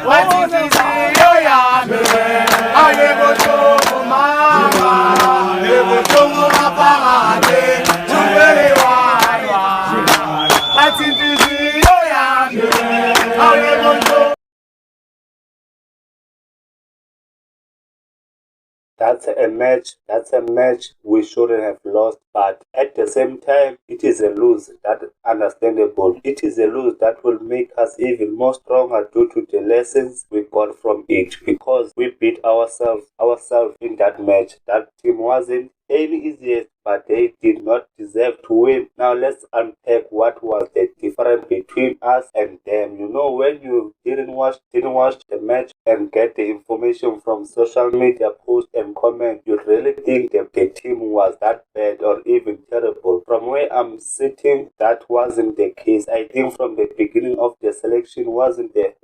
Watinhliziyo yami ayibuhlungu mama, ibuhlungu ngaphakathi tubele wadwa. Watinhliziyo yami ayibuhlungu. That's a match we shouldn't have lost, but at the same time, it is a lose that understandable. It is a lose that will make us even more stronger due to the lessons we got from it, because we beat ourselves in that match. That team wasn't any easiest, but they did not deserve to win. Now let's unpack what was the difference between us and them. You know, when you didn't watch the match and get the information from social media posts and comments, you really think that the team was that bad or even terrible. From where I'm sitting, that wasn't the case. I think from the beginning of the selection wasn't the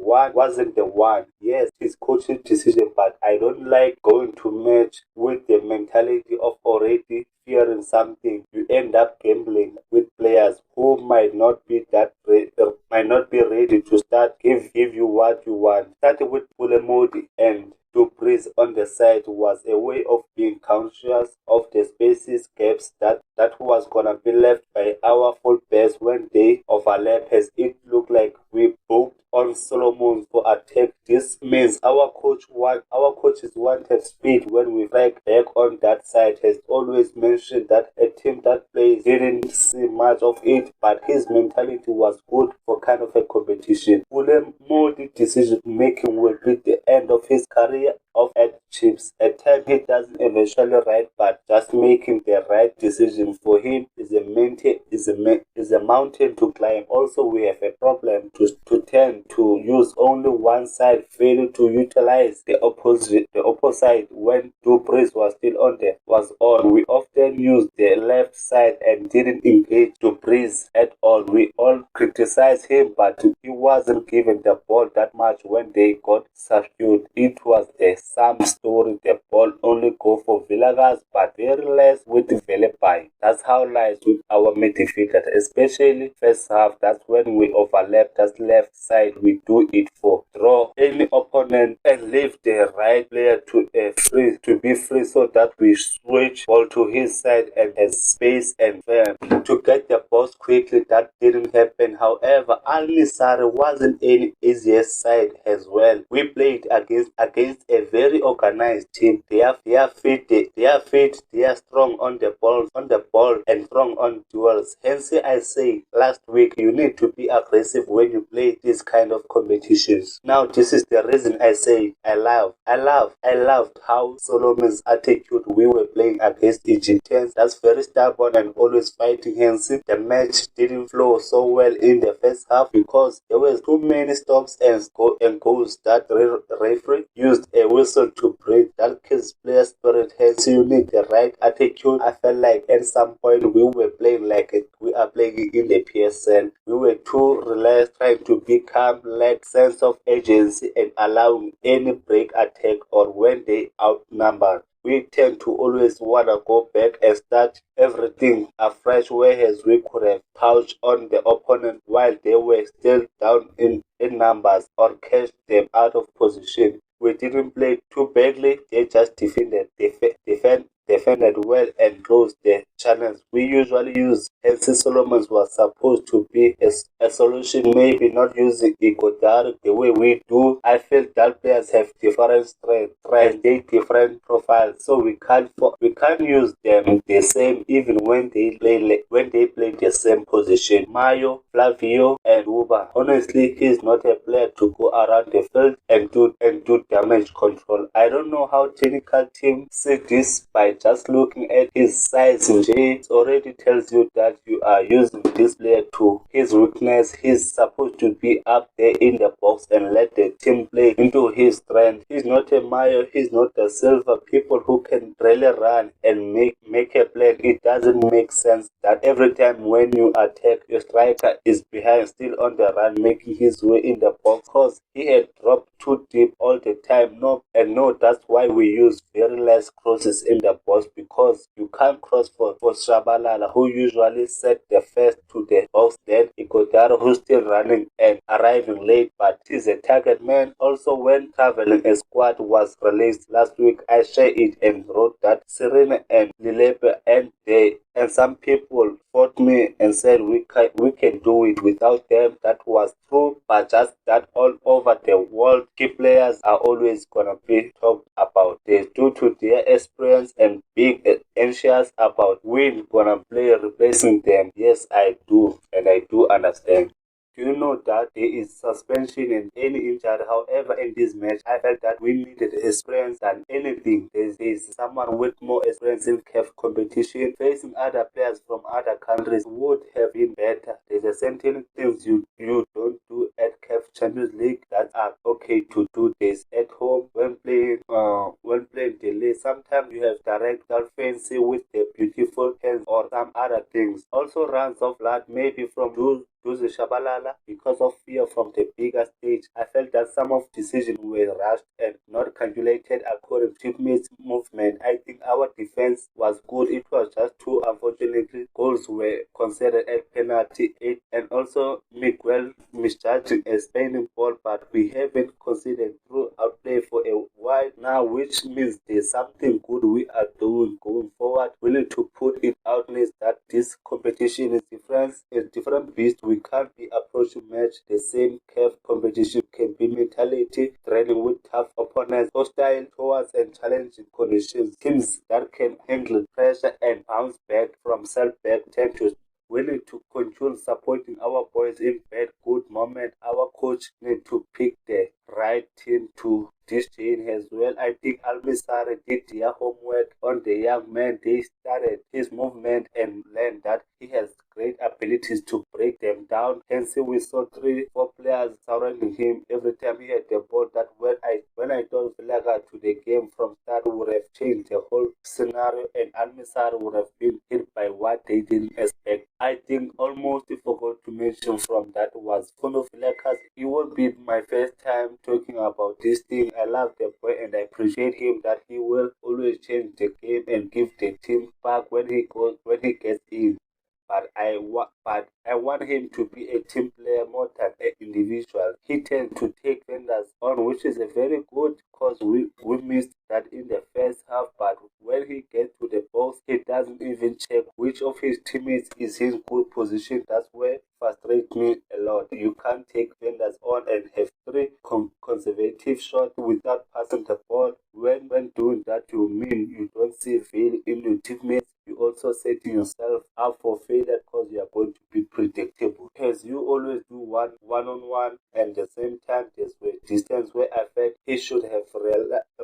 one. Yes, it's coach's decision, but I don't like going to match with the mentality of already fearing something. You end up gambling with players who might not be ready to start give you what you want. Starting with Pulemodi and Du Preez on the side was a way of being conscious of the spaces gaps that was gonna be left by our fullbacks when they overlap, as it looked like we booked on Solomon for attack. This means our coaches wanted speed when we strike back on that side. Has always mentioned that a team that plays didn't see much of it, but his mentality was good for kind of a competition. Fulham Modi's decision making will be the end of his career of at chips. At times he doesn't eventually right, but just making the right decision for him is a mountain to climb. Also, we have a problem to tend to use only one side, failing to utilize the opposite when Du Preez was still on. We often used the left side and didn't engage Du Preez at all. We all criticized him, but he wasn't given the ball that much when they got subdued. It was the same story. The ball only go for Villagas, but very less with Velepai. That's how lies with our midfielders, especially first half. That's when we overlap that left side. We do it for draw any opponent and leave the right player to be free, so that we switch ball to his side and has space and firm to get the ball quickly. That didn't happen. However, Al Nassr wasn't any easiest side as well. We played against a very organized team. They are fit, they are strong on the ball and strong on duels. Hence I say last week, you need to be aggressive when you play this kind of competitions. Now this is the reason I say I loved how Solomon's attitude. We were playing against Egyptians that's very stubborn and always fighting. Hence the match didn't flow so well in the first half because there were too many stops and goals that referee used a whistle to break. That kills player spirit. Hence you need the right attitude. I felt like at some point we were playing like we are playing in the PSL. We were too relaxed, trying to be calm, lack sense of agency and allowing any break attack or when they outnumbered. We tend to always want to go back and start everything afresh, whereas we could have pounced on the opponent while they were still down in numbers or catch them out of position. We didn't play too badly, they just defended well and closed the channels we usually use. Hence Solomon was supposed to be a solution, maybe not using Igodar the way we do. I feel that players have different strengths and they different profiles, so we can't use them the same even when they play the same position. Mayo, Flavio and Uba. Honestly, he's not a player to go around the field and do damage control. I don't know how technical teams see this by just looking at his size. It already tells you that you are using this player to his weakness. He's supposed to be up there in the box and let the team play into his strength. He's not a Mayo, he's not a Silva, people who can really run and make a play. It doesn't make sense that every time when you attack, your striker is behind, still on the run, making his way in the box, because he had dropped too deep all the time. No, that's why we use very less crosses in the box, because you can't cross for Shabalala, who usually set the first to the box, then Igodaro, who's still running and arriving late, but he's a target man. Also, when Traveling a Squad was released last week, I shared it and wrote that Serena and Lilepe and some people fought me and said we can do it without them. That was true, but just that all over the world, key players are always gonna be talked about. They due to their experience and being anxious about when gonna play replacing them. Yes, I do, and I do understand. Do you know that there is suspension and any injury? However, in this match, I felt that we needed experience than anything. There's someone with more experience in CAF competition. Facing other players from other countries would have been better. There's a certain things you don't do at CAF Champions League that are okay to do this at home when playing the league. Sometimes you have direct fancy with the beautiful hands or some other things. Also runs of blood maybe from Duzi Shabalala because of fear from the bigger stage. I felt that some of decisions were rushed and not calculated according to teammates' movement. I think our defense was good. It was just two unfortunately goals were considered at penalty 8 and also Miguel misjudging a spinning ball, but we haven't considered through outplay for a while now, which means there's something good we are doing going forward. We need to put it out that this competition is different beast. We can't be approaching match the same. CAF competition can be mentality, training with tough opponents, hostile towards and challenging conditions. Teams that can handle pressure and bounce back from setback tend to. We need to control supporting our boys in bad good moment. Our coach need to pick the right team to this chain as well. I think Almisare did their homework on the young man. They started his movement and learned that he has great abilities to break them down. Hence we saw 3-4 players surrounding him every time he had the ball. That when I told Villaga to the game from start would have changed the whole scenario and Almisare would have been hit by what they didn't expect. I think almost forgot to mention from that was Fono Villagas. It won't be my first time talking about this thing. I love the boy and I appreciate him that he will always change the game and give the team back when he gets in. But I want him to be a team player more than an individual. He tends to take vendors on, which is a very good because we missed that in the first half. But when he gets to the box, he doesn't even check which of his teammates is in good position. That's where it frustrates me a lot. You can't take vendors on and have 3 conservative shots without passing the ball. When doing that, you mean you don't see fail in your teammates. You also setting yourself up for failure because you are going to be predictable. As you always do one-on-one, and at the same time there's a distance where I felt he should have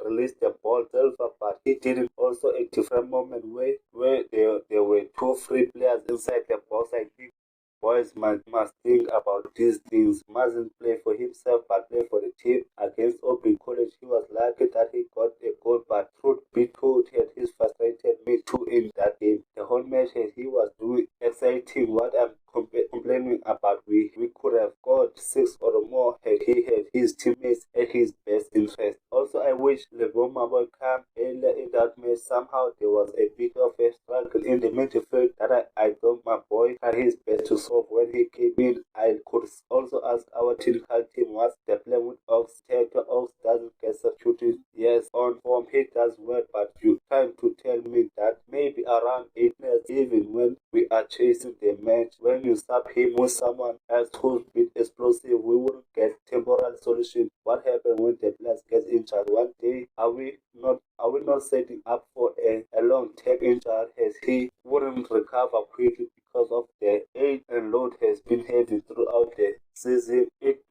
released the ball silver, but he didn't. Also a different moment where there were 2 free players inside the box. I think boys must think about these things. Mustn't play for himself but play for the team. Against Open College, he was lucky that he got a goal, but truth be told, he's frustrated me too in that game. The whole match he was doing exciting. What I'm complaining about, we could have got 6 or more had he had his teammates at his best interest. Also, I wish Leboma would come earlier in that match. Somehow there was a bit of a struggle in the midfield that I thought my boy had his best to solve when he came in. I could also ask our technical team what's the plan with Ox. Ox doesn't get substituted. Yes, on form he does well, but you trying to tell me that maybe around 8 minutes, even when we are chasing the match, when you sub him with someone else who's been explosive, we wouldn't get temporary solution. What happened when the players get injured one day? Are we not setting up for a long-term injury as he wouldn't recover quickly because of the age and load has been heavy throughout the season? It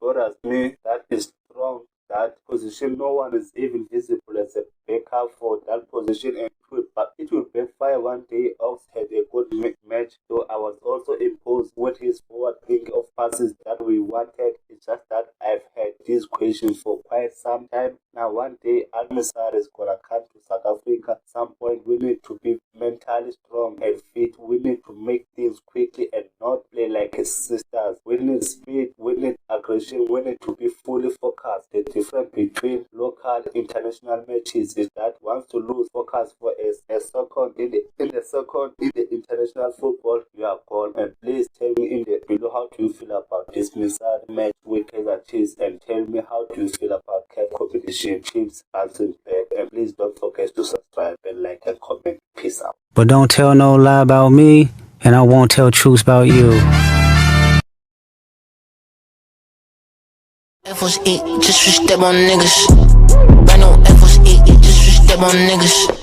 bothers me that is strong. That position, no one is even visible as a backup for that position, and it will backfire one day. Ox had a good match, though I was also imposed with his forward thinking of passes that we wanted. It's just that I've had these questions for quite quiet sometime. Now one day Al-Nassr is gonna come to South Africa. Some point we need to be mentally strong and fit. We need to make things quickly and not play like a sisters. We need speed, we need aggression, we need to be fully focused. The difference between local international matches is that once you lose focus for a second in the international football, you are gone. And please tell me in the below how do you feel about this Misal match with Kaizer Chiefs, and tell me how do you feel about CAF competition, Chiefs bouncing back, and please don't forget to subscribe and like and comment. Peace out. But don't tell no lie about me, and I won't tell truths about you. Air Force 8, just for step on niggas. Brand new Air Force 8, just for step on niggas.